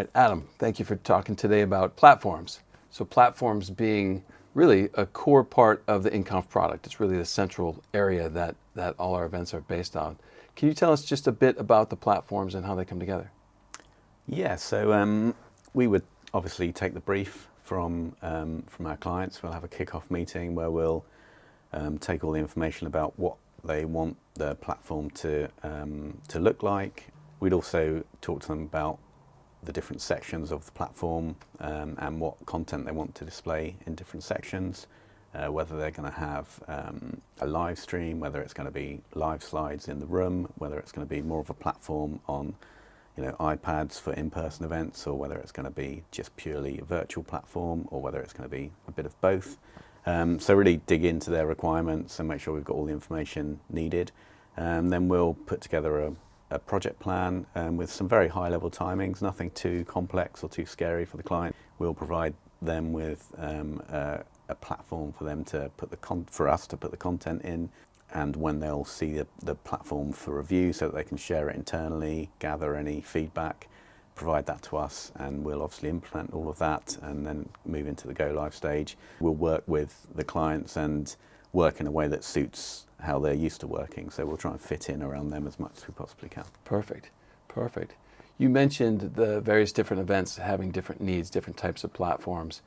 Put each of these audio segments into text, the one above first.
right, Adam, thank you for talking today about platforms. So platforms being really a core part of the InConf product. It's really the central area that all our events are based on. Can you tell us just a bit about the platforms and how they come together? Yeah, so we would obviously take the brief from our clients. We'll have a kick-off meeting where we'll take all the information about what they want the platform to look like. We'd also talk to them about the different sections of the platform and what content they want to display in different sections, whether they're going to have a live stream, whether it's going to be live slides in the room, whether it's going to be more of a platform on iPads for in-person events, or whether it's going to be just purely a virtual platform, or whether it's going to be a bit of both. So really dig into their requirements and make sure we've got all the information needed. Then we'll put together a project plan with some very high-level timings, nothing too complex or too scary for the client. We'll provide them with a platform for them to put for us to put the content in, and when they'll see the platform for review so that they can share it internally, gather any feedback, provide that to us, and we'll obviously implement all of that and then move into the go live stage. We'll work with the clients and work in a way that suits how they're used to working, so we'll try and fit in around them as much as we possibly can. Perfect, perfect. You mentioned the various different events having different needs, different types of platforms.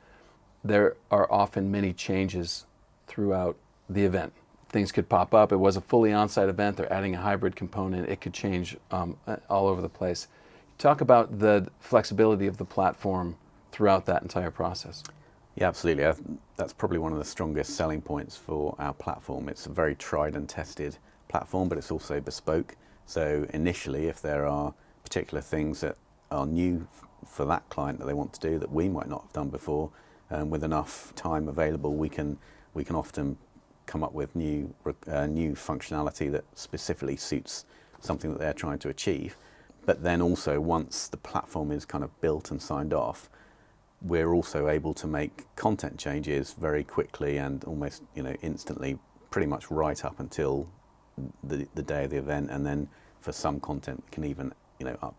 There are often many changes throughout the event. Things could pop up. It was a fully on-site event. They're adding a hybrid component. It could change all over the place. Talk about the flexibility of the platform throughout that entire process. Yeah, absolutely. That's probably one of the strongest selling points for our platform. It's a very tried and tested platform, but it's also bespoke. So initially, if there are particular things that are new for that client that they want to do that we might not have done before, with enough time available, we can often come up with new functionality that specifically suits something that they're trying to achieve. But then also, once the platform is kind of built and signed off, we're also able to make content changes very quickly and almost instantly, pretty much right up until the day of the event. And then for some content, we can even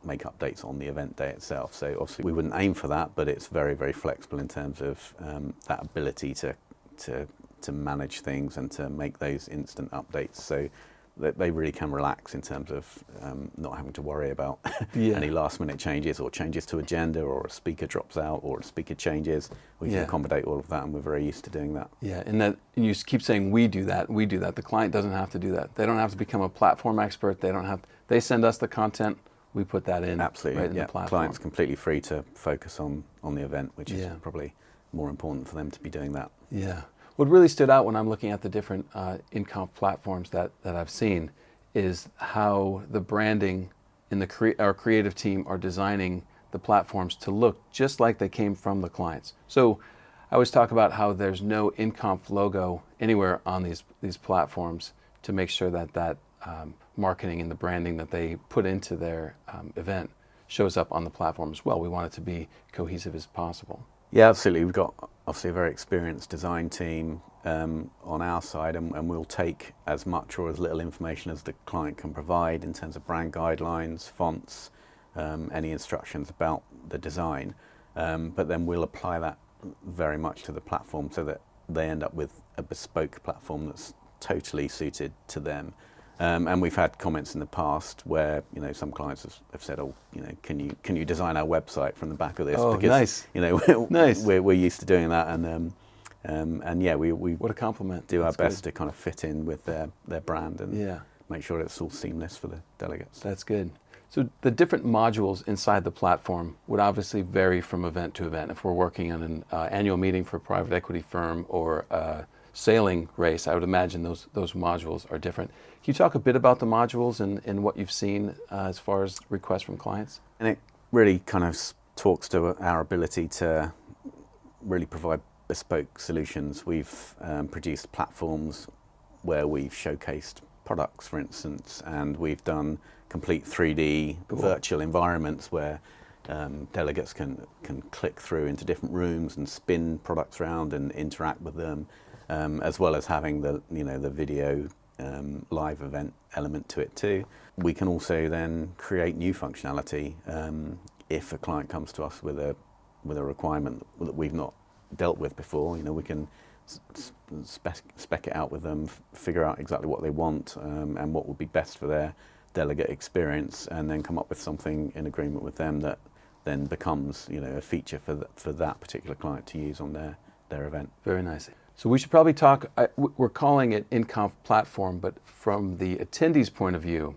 make updates on the event day itself. So obviously we wouldn't aim for that, but it's very, very flexible in terms of that ability to manage things and to make those instant updates. So that they really can relax in terms of not having to worry about any last minute changes or changes to agenda, or a speaker drops out or a speaker changes. We can accommodate all of that, and we're very used to doing that. Yeah, and you keep saying we do that. The client doesn't have to do that. They don't have to become a platform expert. They send us the content, we put that in. Absolutely, right in the platform. Client's completely free to focus on the event, which is probably more important for them to be doing that. Yeah. What really stood out when I'm looking at the different InConf platforms that I've seen is how the branding in our creative team are designing the platforms to look just like they came from the clients. So I always talk about how there's no InConf logo anywhere on these platforms to make sure that marketing and the branding that they put into their event shows up on the platform as well. We want it to be cohesive as possible. Yeah, absolutely. We've got obviously a very experienced design team on our side, and we'll take as much or as little information as the client can provide in terms of brand guidelines, fonts, any instructions about the design. But then we'll apply that very much to the platform so that they end up with a bespoke platform that's totally suited to them. And we've had comments in the past where some clients have said, "Oh, can you design our website from the back of this?" Oh, because nice. Nice. We're used to doing that, and yeah, we what a compliment. Do That's our best good. to kind of fit in with their brand and make sure it's all seamless for the delegates. That's good. So the different modules inside the platform would obviously vary from event to event. If we're working on an annual meeting for a private equity firm or a sailing race, I would imagine those modules are different. Can you talk a bit about the modules and what you've seen as far as requests from clients? And it really kind of talks to our ability to really provide bespoke solutions. We've produced platforms where we've showcased products, for instance, and we've done complete 3D virtual environments where delegates can click through into different rooms and spin products around and interact with them, as well as having the video live event element to it too. We can also then create new functionality. if a client comes to us with a requirement that we've not dealt with before, we can spec it out with them, figure out exactly what they want and what would be best for their delegate experience, and then come up with something in agreement with them that then becomes a feature for that particular client to use on their event. Very nice. So we should probably talk, we're calling it InConf platform, but from the attendee's point of view,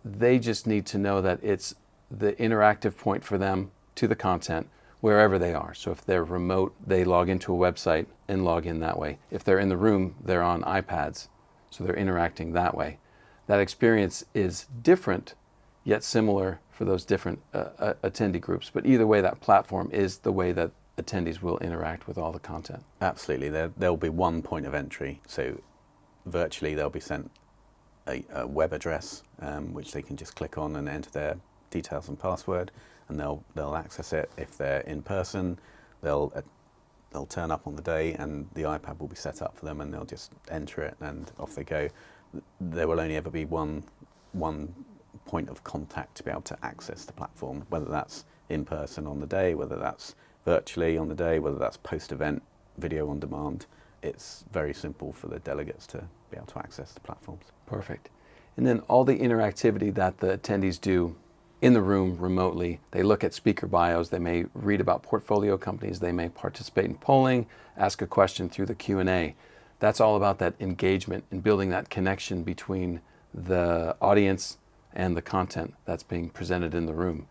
they just need to know that it's the interactive point for them to the content wherever they are. So if they're remote, they log into a website and log in that way. If they're in the room, they're on iPads, so they're interacting that way. That experience is different, yet similar for those different attendee groups. But either way, that platform is the way that attendees will interact with all the content. Absolutely. There'll be one point of entry. So virtually they'll be sent a web address, which they can just click on and enter their details and password, and they'll access it. If they're in person, they'll turn up on the day, and the iPad will be set up for them, and they'll just enter it, and off they go. There will only ever be one point of contact to be able to access the platform, whether that's in person on the day, whether that's virtually on the day, whether that's post-event video on demand. It's very simple for the delegates to be able to access the platforms. Perfect. And then all the interactivity that the attendees do in the room remotely, they look at speaker bios, they may read about portfolio companies, they may participate in polling, ask a question through the Q&A. That's all about that engagement and building that connection between the audience and the content that's being presented in the room.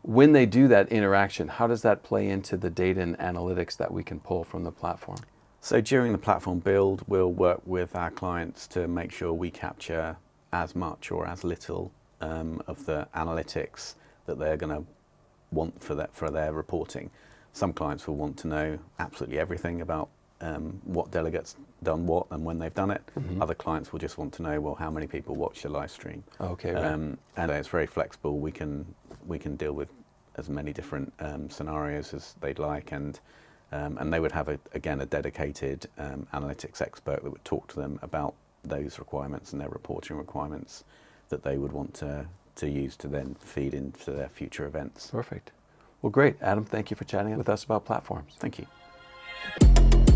When they do that interaction, how does that play into the data and analytics that we can pull from the platform? So during the platform build, we'll work with our clients to make sure we capture as much or as little of the analytics that they're going to want for their reporting. Some clients will want to know absolutely everything about what delegates done what and when they've done it. Mm-hmm. Other clients will just want to know, well, how many people watch the live stream. Okay, right. And it's very flexible. We can deal with as many different scenarios as they'd like, and they would have a dedicated analytics expert that would talk to them about those requirements and their reporting requirements that they would want to use to then feed into their future events. Perfect. Well, great. Adam, thank you for chatting with us about platforms. Thank you.